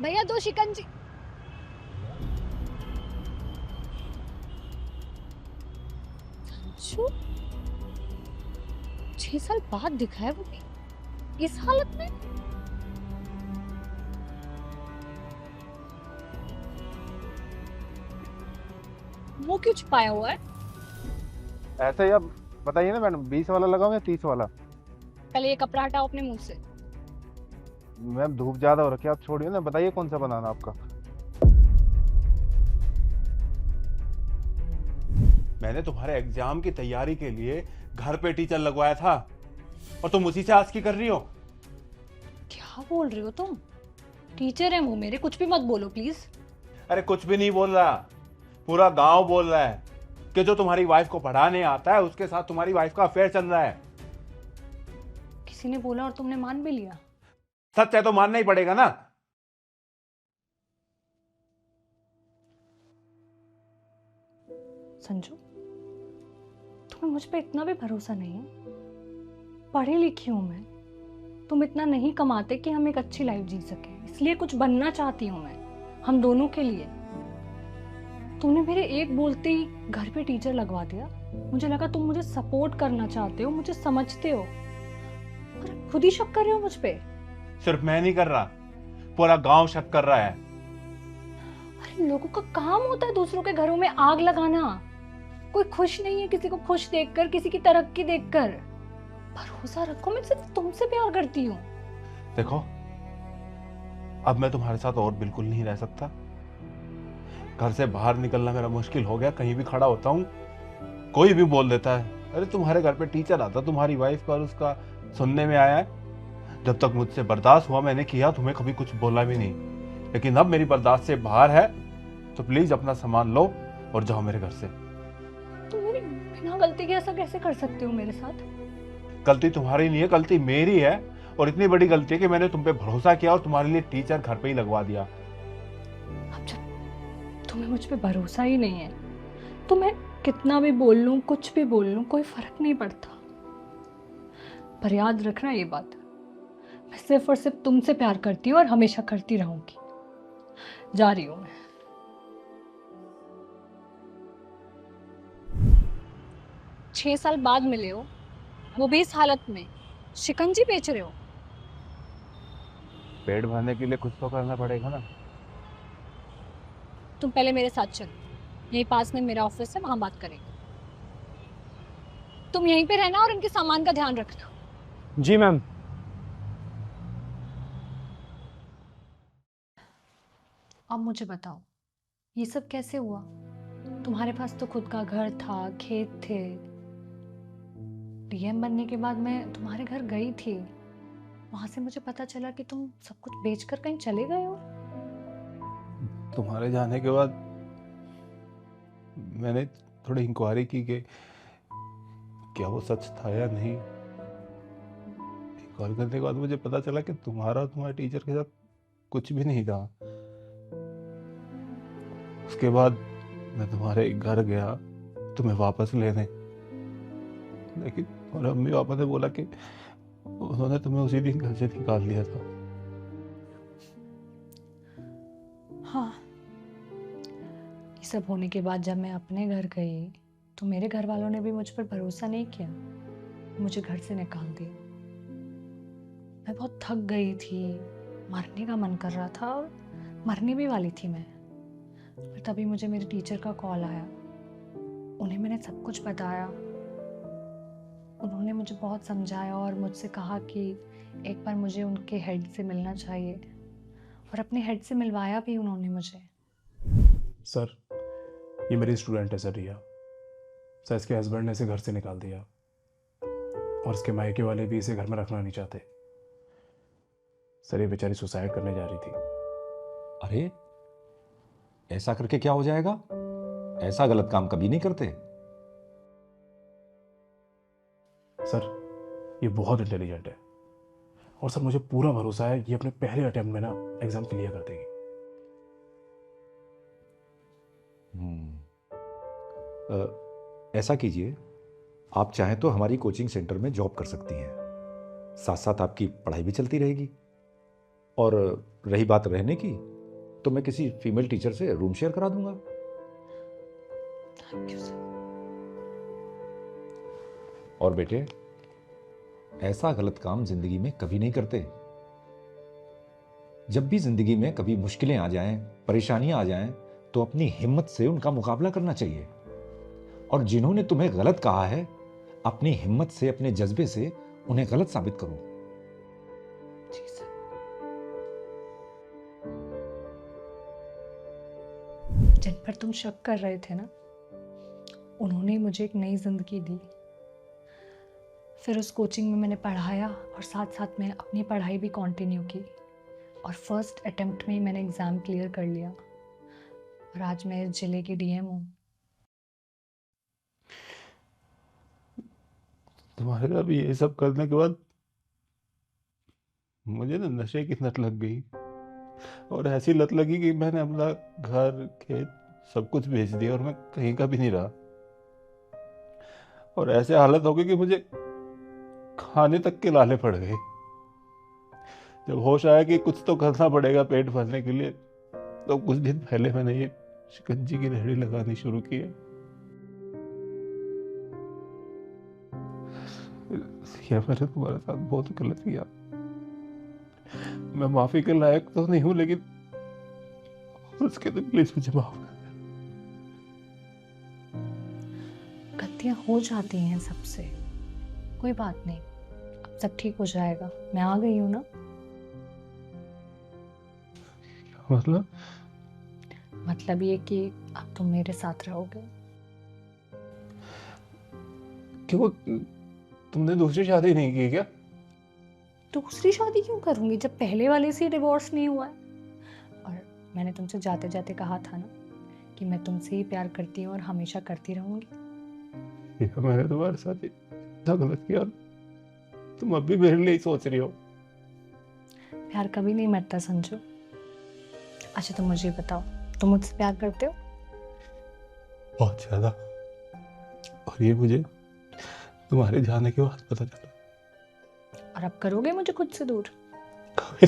भैया दो शिकंजी। अंशु, 6 साल बाद दिखा है वो भी इस हालत में। मुंह क्यों छुपाया हुआ है? ऐसे ही अब बताइए ना मैडम, 20 वाला लगाऊं या 30 वाला? पहले ये कपड़ा हटाओ अपने मुंह से। मैम धूप ज्यादा हो रखी है, आप छोड़िए ना, बताइए कौन सा बनाना आपका। मैंने तुम्हारे एग्जाम की तैयारी के लिए घर पे टीचर लगवाया था और तुम उसी से आज की कर रही हो। क्या बोल रहे हो तुम? टीचर है वो मेरे, कुछ भी मत बोलो प्लीज। अरे कुछ भी नहीं बोल रहा, पूरा गांव बोल रहा है कि जो तुम्हारी वाइफ को पढ़ाने आता है उसके साथ तुम्हारी वाइफ का अफेयर चल रहा है। किसी ने बोला और तुमने मान भी लिया? सच है तो मानना ही पड़ेगा ना। संजू, तुम्हें मुझ पे इतना भी भरोसा नहीं है? पढ़ी लिखी हूं मैं, तुम इतना नहीं कमाते कि हम एक अच्छी लाइफ जी सके, इसलिए कुछ बनना चाहती हूँ मैं, हम दोनों के लिए। तुमने मेरे एक बोलते ही घर पे टीचर लगवा दिया। मुझे लगा तुम मुझे सपोर्ट करना चाहते हो, मुझे समझते हो, और खुद ही शक कर रहे हो मुझ पे। सिर्फ मैं नहीं कर रहा, पूरा गांव शक कर रहा है। अरे लोगों का काम होता है दूसरों के घरों में आग लगाना। कोई खुश नहीं है किसी को खुश देखकर, किसी की तरक्की देखकर। भरोसा रखो, मैं सिर्फ तुमसे प्यार करती हूँ। देखो, अब मैं तुम्हारे साथ और बिल्कुल नहीं रह सकता। घर से बाहर निकलना मेरा मुश्किल हो गया। कहीं भी खड़ा होता हूँ कोई भी बोल देता है, अरे तुम्हारे घर पे टीचर आता तुम्हारी वाइफ का और उसका सुनने में आया है। जब तक मुझसे बर्दाश्त हुआ मैंने किया, तुम्हें कभी कुछ बोला भी नहीं। लेकिन अब मेरी बर्दाश्त से बाहर है, तो प्लीज अपना सामान लो और जाओ मेरे घर से। तुम मेरी बिना गलती के ऐसा कैसे कर सकते हो मेरे साथ? गलती तुम्हारी नहीं है, गलती मेरी है। और इतनी बड़ी गलती है कि मैंने तुम पे भरोसा किया और तुम्हारे लिए टीचर घर पे ही लगवा दिया। अब जब तुम्हें मुझ पे भरोसा ही नहीं है तो मैं कितना भी बोल लूं, कुछ भी बोल लूं, कोई फर्क नहीं पड़ता। पर याद रखना ये बात, मैं सिर्फ और सिर्फ तुमसे प्यार करती हूँ और हमेशा करती रहूंगी। जा रही हूँ मैं। 6 साल बाद मिले हो, वो भी इस हालत में, शिकंजी बेच रहे हो। पेट भरने के लिए कुछ तो करना पड़ेगा ना। तुम पहले मेरे साथ चलो, यहीं पास में मेरा ऑफिस है, वहां बात करेंगे। तुम यहीं पे रहना और इनके सामान का ध्यान रखना। जी मैम। अब मुझे बताओ, ये सब कैसे हुआ? तुम्हारे पास तो खुद का घर था, खेत थे। डीएम बनने के बाद मैं तुम्हारे घर गई थी, वहां से मुझे पता चला कि तुम सब कुछ बेचकर कहीं चले गए हो। तुम्हारे जाने के बाद मैंने थोड़ी इंक्वायरी की कि क्या वो सच था या नहीं। इंक्वायरी करने के बाद मुझे पता चला कि तुम्हारा और तुम्हारे टीचर के साथ कुछ भी नहीं था। उसके बाद मैं तुम्हारे घर गया तुम्हें वापस लेने, लेकिन तुम्हारे मम्मी पापा ने बोला कि उन्होंने तुम्हें उसी दिन घर से निकाल लिया था। हाँ, ये सब होने के बाद जब मैं अपने घर गई तो मेरे घर वालों ने भी मुझ पर भरोसा नहीं किया, मुझे घर से निकाल दिया। मैं बहुत थक गई थी, मरने का मन कर रहा था और मरने भी वाली थी मैं। पर तभी मुझे मेरे टीचर का कॉल आया, उन्हें मैंने सब कुछ बताया। उन्होंने मुझे बहुत समझाया और मुझसे कहा कि एक बार मुझे उनके हेड से मिलना चाहिए, और अपने हेड से मिलवाया भी उन्होंने मुझे। सर, ये मेरी स्टूडेंट है सर, रिया। सर, इसके हस्बैंड ने इसे घर से निकाल दिया और इसके मायके वाले भी इसे घर में रखना नहीं चाहते। सर, ये बेचारी सुसाइड करने जा रही थी। अरे ऐसा करके क्या हो जाएगा? ऐसा गलत काम कभी नहीं करते। सर, ये बहुत इंटेलिजेंट है और सर मुझे पूरा भरोसा है ये अपने पहले अटेम्प्ट में ना एग्जाम क्लियर कर देगी। ऐसा कीजिए, आप चाहें तो हमारी कोचिंग सेंटर में जॉब कर सकती हैं, साथ साथ आपकी पढ़ाई भी चलती रहेगी। और रही बात रहने की, तो मैं किसी फीमेल टीचर से रूम शेयर करा दूंगा। Thank you sir. और बेटे, ऐसा गलत काम जिंदगी में कभी नहीं करते। जब भी जिंदगी में कभी मुश्किलें आ जाएं, परेशानियां आ जाएं, तो अपनी हिम्मत से उनका मुकाबला करना चाहिए। और जिन्होंने तुम्हें गलत कहा है, अपनी हिम्मत से, अपने जज्बे से उन्हें गलत साबित करो। जी सर। जिन पर तुम शक कर रहे थे ना, उन्होंने मुझे एक नई जिंदगी दी। फिर उस कोचिंग में मैंने पढ़ाया और साथ साथ मैं अपनी पढ़ाई भी कंटिन्यू की, और फर्स्ट अटेम्प्ट में ही मैंने एग्ज़ाम क्लियर कर लिया, और आज मैं इस जिले की डीएम हूँ। तुम्हारे साथ भी ये सब करने के बाद मुझे ना नशे की लत लग गई, और ऐसी लत लगी कि मैंने अपना घर खेत सब कुछ बेच दिया और मैं कहीं का भी नहीं रहा। और ऐसे हालत हो गई कि मुझे खाने तक के लाले पड़ गए। जब होश आया कि कुछ तो करना पड़ेगा पेट भरने के लिए, तो कुछ दिन पहले मैंने ये शिकंजी की रेहड़ी लगानी शुरू की है। ये मैंने तुम्हारे साथ बहुत गलत किया। मैं माफी के लायक तो नहीं हूं, लेकिन उसके लिए प्लीज मुझे माफ कर। गलतियाँ हो जाती हैं सबसे, कोई बात नहीं, अब सब ठीक हो जाएगा। मैं आ गई हूँ ना। मतलब ये कि अब तुम मेरे साथ रहोगे। क्यों, तुमने दूसरी शादी नहीं की क्या? दूसरी शादी क्यों करूंगी जब पहले वाले से डिवोर्स नहीं हुआ है? और मैंने तुमसे जाते जाते कहा था ना कि मैं तुमसे ही प्यार करती हूँ और हमेशा करती रहूंगी। ये मैंने तुम्हारे साथ इतना गलत किया, तुम अब भी मेरे लिए ही सोच रही हो? प्यार कभी नहीं मरता संजू। अच्छा तुम मुझे बताओ, तुम मुझसे प्यार करते हो? बहुत ज्यादा। और ये मुझे तुम्हारे जाने के बाद पता चला। और अब करोगे मुझे खुद से दूर? कभी